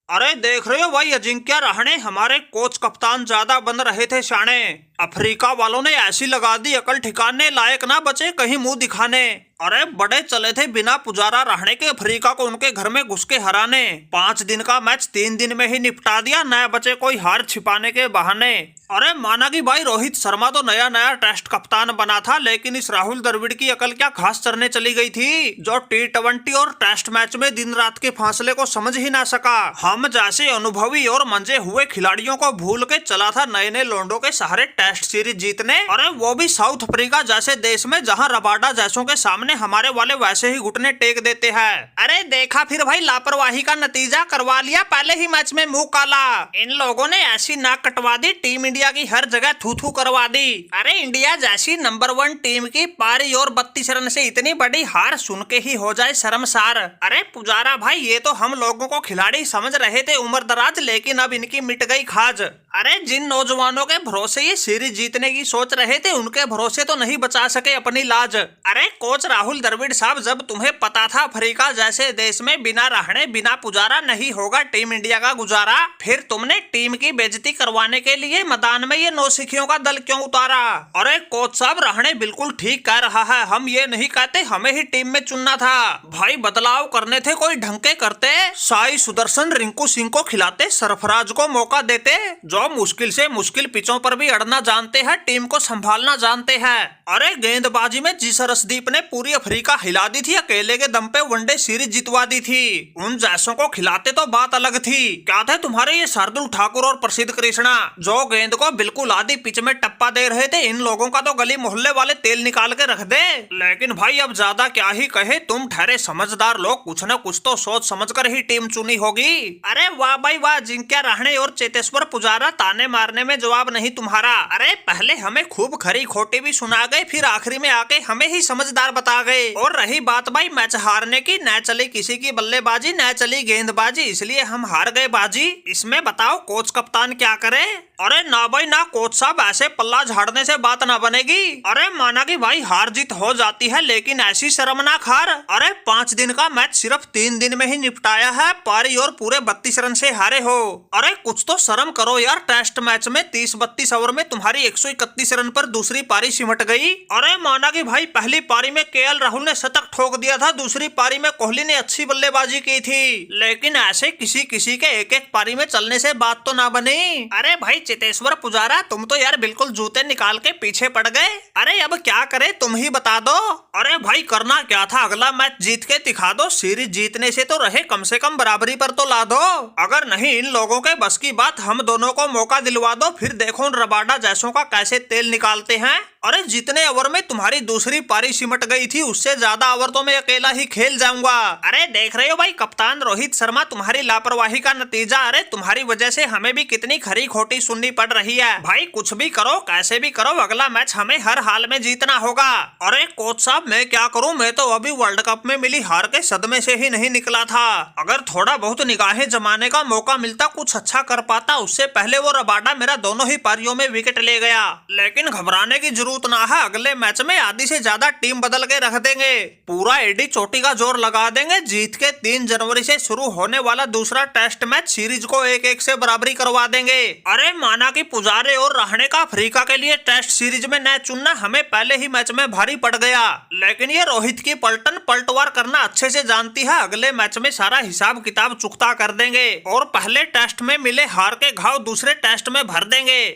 अरे देख रहे हो भाई, अजिंक्य रहाणे हमारे कोच कप्तान ज्यादा बन रहे थे शाणे। अफ्रीका वालों ने ऐसी लगा दी अकल ठिकाने, लायक ना बचे कहीं मुंह दिखाने। अरे बड़े चले थे बिना पुजारा रहाणे के अफ्रीका को उनके घर में घुस के हराने। 5 दिन का मैच 3 दिन में ही निपटा दिया, न बचे कोई हार छिपाने के बहाने। अरे माना कि भाई रोहित शर्मा तो नया नया टेस्ट कप्तान बना था, लेकिन इस राहुल द्रविड़ की अकल क्या घास चरने चली गई थी, जो T20 और टेस्ट मैच में दिन रात के फासले को समझ ही ना सका। हम जैसे अनुभवी और मंजे हुए खिलाड़ियों को भूल के चला था नए नए लोंडों के सहारे टेस्ट सीरीज जीतने। अरे वो भी साउथ अफ्रीका जैसे देश में, जहां रबाडा जैसों के सामने हमारे वाले वैसे ही घुटने टेक देते हैं। अरे देखा फिर भाई लापरवाही का नतीजा, करवा लिया पहले ही मैच में मुंह काला। इन लोगों ने ऐसी नाक कटवा दी, टीम इंडिया की हर जगह थू थू करवा दी। अरे इंडिया जैसी नंबर 1 टीम की पारी और 32 रन से इतनी बड़ी हार सुन के ही हो जाए शर्मसार। अरे पुजारा भाई, ये तो हम लोगों को खिलाड़ी समझ रहे थे उम्र दराज, लेकिन अब इनकी मिट गई खाज। अरे जिन नौजवानों के भरोसे ये सीरीज जीतने की सोच रहे थे, उनके भरोसे तो नहीं बचा सके अपनी लाज। अरे कोच राहुल द्रविड़ साहब, जब तुम्हें पता था अफ्रीका जैसे देश में बिना रहाणे बिना पुजारा नहीं होगा टीम इंडिया का गुजारा, फिर तुमने टीम की बेइज्जती करवाने के लिए मैदान में ये नौसिखियों का दल क्यों उतारा? अरे कोच साहब, रहाणे बिल्कुल ठीक कह रहा है, हम ये नहीं कहते हमें ही टीम में चुनना था। भाई बदलाव करने थे कोई ढंग के करते, साई सुदर्शन रिंकू सिंह को खिलाते, सरफराज को मौका देते, जो मुश्किल से मुश्किल पिचों पर भी अड़ना जानते हैं, टीम को संभालना जानते हैं। अरे गेंदबाजी में जी सरसदीप ने पूरी अफ्रीका हिला दी थी, अकेले के दम पे वनडे सीरीज जितवा दी थी। उन जैसों को खिलाते तो बात अलग थी। क्या थे तुम्हारे ये शार्दुल ठाकुर और प्रसिद्ध कृष्णा, जो गेंद को बिल्कुल आधी पिच में टप्पा दे रहे थे। इन लोगों का तो गली मोहल्ले वाले तेल निकाल के रख दे। लेकिन भाई अब ज्यादा क्या ही कहे, तुम ठहरे समझदार लोग, कुछ न कुछ तो सोच समझ कर ही टीम चुनी होगी। अरे वाह भाई वाह, अजिंक्य रहाणे और चेतेश्वर पुजारा, ताने मारने में जवाब नहीं तुम्हारा। अरे पहले हमें खूब खरी खोटी भी सुना गए, फिर आखिरी में आके हमें ही समझदार बता गए। और रही बात भाई मैच हारने की, न चली किसी की बल्लेबाजी, न चली गेंदबाजी, इसलिए हम हार गए बाजी। इसमें बताओ कोच कप्तान क्या करे? अरे ना भाई ना कोच साहब, ऐसे पल्ला झाड़ने से बात ना बनेगी। अरे माना कि भाई हार जीत हो जाती है, लेकिन ऐसी शर्मनाक हार। अरे 5 दिन का मैच सिर्फ 3 दिन में ही निपटाया है, पारी और पूरे 32 रन से हारे हो। अरे कुछ तो शर्म करो यार, टेस्ट मैच में 30-32 ओवर में तुम्हारी 131 रन पर दूसरी पारी सिमट गई। अरे माना कि भाई पहली पारी में केएल राहुल ने शतक ठोक दिया था, दूसरी पारी में कोहली ने अच्छी बल्लेबाजी की थी, लेकिन ऐसे किसी किसी के एक एक पारी में चलने से बात तो ना बनी। अरे भाई चेतेश्वर पुजारा, तुम तो यार बिल्कुल जूते निकाल के पीछे पड़ गए। अरे अब क्या करे तुम ही बता दो। अरे भाई करना क्या था, अगला मैच जीत के दिखा दो, सीरीज जीतने से तो रहे कम से कम बराबरी पर तो ला दो। अगर नहीं इन लोगों के बस की बात, हम दोनों को मौका दिलवा दो, फिर देखो उन रबाडा जैसों का कैसे तेल निकालते हैं। अरे जितने ओवर में तुम्हारी दूसरी पारी सिमट गई थी, उससे ज्यादा ओवर तो मैं अकेला ही खेल जाऊंगा। अरे देख रहे हो भाई कप्तान रोहित शर्मा, तुम्हारी लापरवाही का नतीजा। अरे तुम्हारी वजह से हमें भी कितनी खरी खोटी सुननी पड़ रही है। भाई कुछ भी करो, कैसे भी करो, अगला मैच हमें हर हाल में जीतना होगा। अरे कोच साहब मैं क्या करूं, मैं तो अभी वर्ल्ड कप में मिली हार के सदमे से ही नहीं निकला था। अगर थोड़ा बहुत निगाहें जमाने का मौका मिलता, कुछ अच्छा कर पाता। उससे पहले वो रबाडा मेरा दोनों ही पारियों में विकेट ले गया। लेकिन घबराने की जरूरत ना है, अगले मैच में आधी से ज्यादा टीम बदल के रख देंगे, पूरा एडी चोटी का जोर लगा देंगे। जीत के 3 जनवरी से शुरू होने वाला दूसरा टेस्ट मैच सीरीज को 1-1 से बराबरी करवा देंगे। अरे माना कि पुजारे और रहाणे का अफ्रीका के लिए टेस्ट सीरीज में न चुनना हमें पहले ही मैच में भारी पड़ गया, लेकिन ये रोहित की पलटवार करना अच्छे से जानती है। अगले मैच में सारा हिसाब किताब चुकता कर देंगे और पहले टेस्ट में मिले हार के घाव दूसरे टेस्ट में भर देंगे।